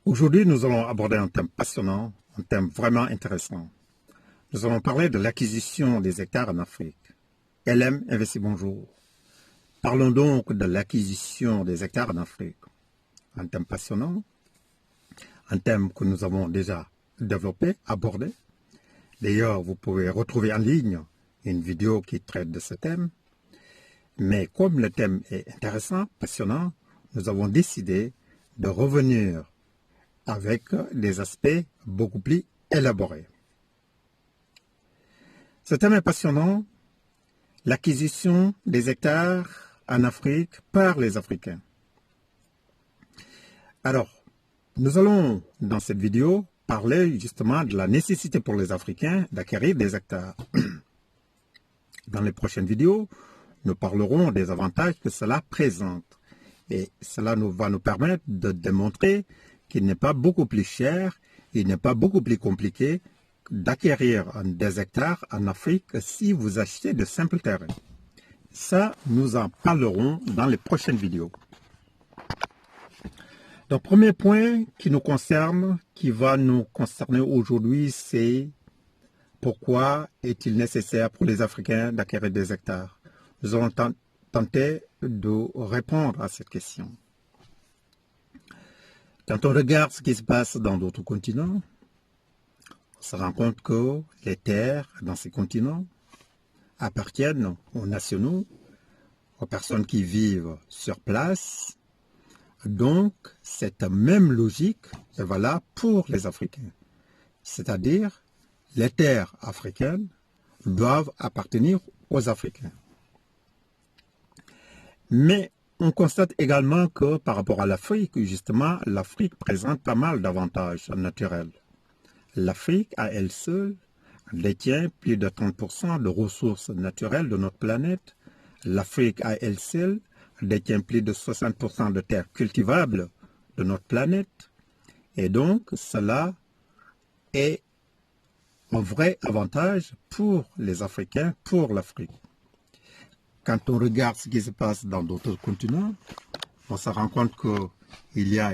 Aujourd'hui, nous allons aborder un thème passionnant, un thème vraiment intéressant. Nous allons parler de l'acquisition des hectares en Afrique. LM Investi, bonjour. Parlons donc de l'acquisition des hectares en Afrique. Un thème passionnant, un thème que nous avons déjà développé, abordé. D'ailleurs, vous pouvez retrouver en ligne une vidéo qui traite de ce thème. Mais comme le thème est intéressant, passionnant, nous avons décidé de revenir avec des aspects beaucoup plus élaborés. Ce thème est passionnant, l'acquisition des hectares en Afrique par les Africains. Alors, nous allons, dans cette vidéo, parler justement de la nécessité pour les Africains d'acquérir des hectares. Dans les prochaines vidéos, nous parlerons des avantages que cela présente. Et cela va nous permettre de démontrer qu'il n'est pas beaucoup plus cher, il n'est pas beaucoup plus compliqué d'acquérir des hectares en Afrique si vous achetez de simples terrains. Ça, nous en parlerons dans les prochaines vidéos. Donc, premier point qui nous concerne, qui va nous concerner aujourd'hui, c'est pourquoi est-il nécessaire pour les Africains d'acquérir des hectares? Nous allons tenter de répondre à cette question. Quand on regarde ce qui se passe dans d'autres continents, on se rend compte que les terres dans ces continents appartiennent aux nationaux, aux personnes qui vivent sur place. Donc, cette même logique est valable pour les Africains. C'est-à-dire, les terres africaines doivent appartenir aux Africains. Mais on constate également que par rapport à l'Afrique, justement, l'Afrique présente pas mal d'avantages naturels. L'Afrique, à elle seule, détient plus de 30% de ressources naturelles de notre planète. L'Afrique, à elle seule, détient plus de 60% de terres cultivables de notre planète. Et donc, cela est un vrai avantage pour les Africains, pour l'Afrique. Quand on regarde ce qui se passe dans d'autres continents, on se rend compte qu'il y a,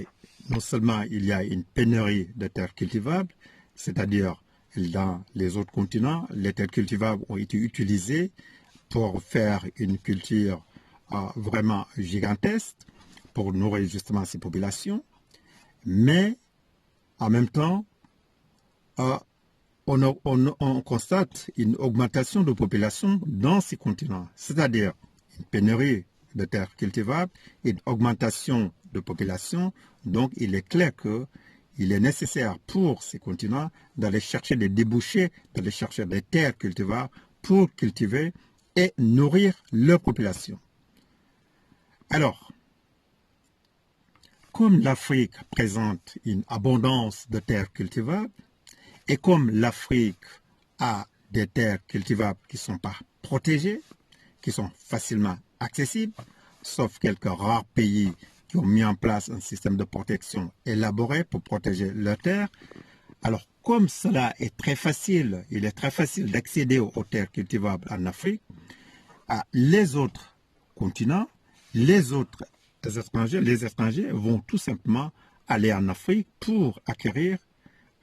non seulement il y a une pénurie de terres cultivables, c'est-à-dire dans les autres continents, les terres cultivables ont été utilisées pour faire une culture vraiment gigantesque, pour nourrir justement ces populations, mais en même temps, on constate une augmentation de population dans ces continents, c'est-à-dire une pénurie de terres cultivables et une augmentation de population. Donc, il est clair qu'il est nécessaire pour ces continents d'aller chercher des débouchés, d'aller chercher des terres cultivables pour cultiver et nourrir leur population. Alors, comme l'Afrique présente une abondance de terres cultivables, et comme l'Afrique a des terres cultivables qui ne sont pas protégées, qui sont facilement accessibles, sauf quelques rares pays qui ont mis en place un système de protection élaboré pour protéger leurs terres, alors comme cela est très facile, il est très facile d'accéder aux terres cultivables en Afrique, les autres continents, les étrangers vont tout simplement aller en Afrique pour acquérir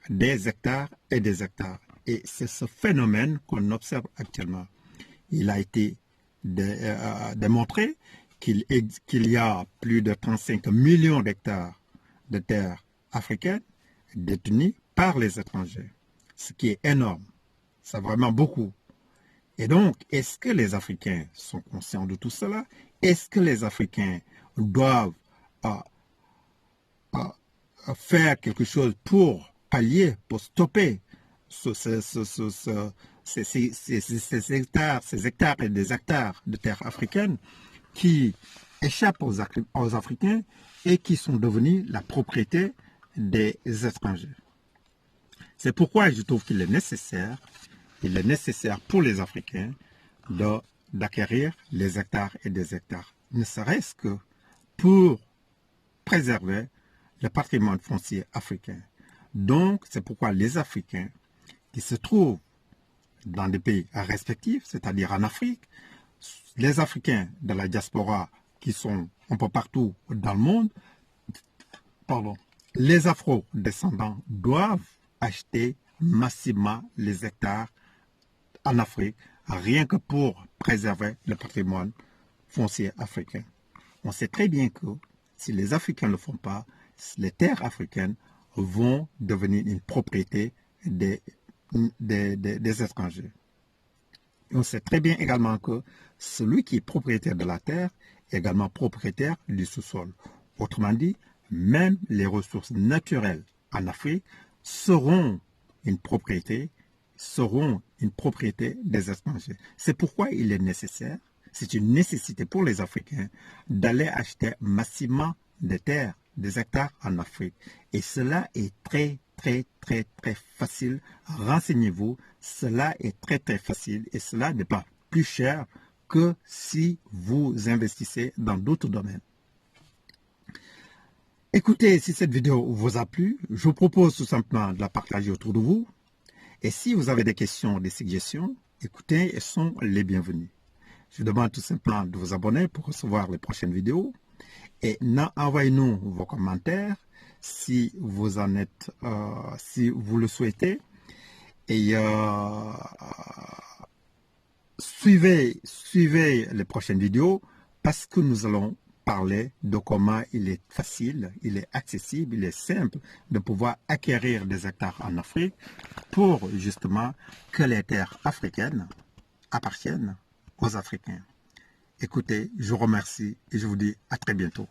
des hectares et des hectares. Et c'est ce phénomène qu'on observe actuellement. Il a été démontré qu'il y a plus de 35 millions d'hectares de terres africaines détenues par les étrangers, ce qui est énorme. C'est vraiment beaucoup. Et donc, est-ce que les Africains sont conscients de tout cela? Est-ce que les Africains doivent faire quelque chose pour pallier, pour stopper ces hectares et des hectares de terres africaines qui échappent aux Africains et qui sont devenus la propriété des étrangers? C'est pourquoi je trouve qu'il est nécessaire pour les Africains d'acquérir les hectares et des hectares, ne serait-ce que pour préserver le patrimoine foncier africain. Donc, c'est pourquoi les Africains qui se trouvent dans des pays respectifs, c'est-à-dire en Afrique, les Africains de la diaspora qui sont un peu partout dans le monde, les afro-descendants doivent acheter massivement les hectares en Afrique, rien que pour préserver le patrimoine foncier africain. On sait très bien que si les Africains ne le font pas, les terres africaines vont devenir une propriété des étrangers. Et on sait très bien également que celui qui est propriétaire de la terre est également propriétaire du sous-sol. Autrement dit, même les ressources naturelles en Afrique seront une propriété des étrangers. C'est pourquoi il est nécessaire, c'est une nécessité pour les Africains d'aller acheter massivement des terres, des hectares en Afrique. Et cela est très facile. Renseignez-vous, cela est très facile et cela n'est pas plus cher que si vous investissez dans d'autres domaines. Écoutez, si cette vidéo vous a plu, je vous propose tout simplement de la partager autour de vous. Et si vous avez des questions, des suggestions, écoutez, elles sont les bienvenues. Je vous demande tout simplement de vous abonner pour recevoir les prochaines vidéos. Et envoyez-nous vos commentaires si vous en êtes, si vous le souhaitez. Et suivez les prochaines vidéos parce que nous allons parler de comment il est facile, il est accessible, il est simple de pouvoir acquérir des hectares en Afrique pour justement que les terres africaines appartiennent aux Africains. Écoutez, je vous remercie et je vous dis à très bientôt.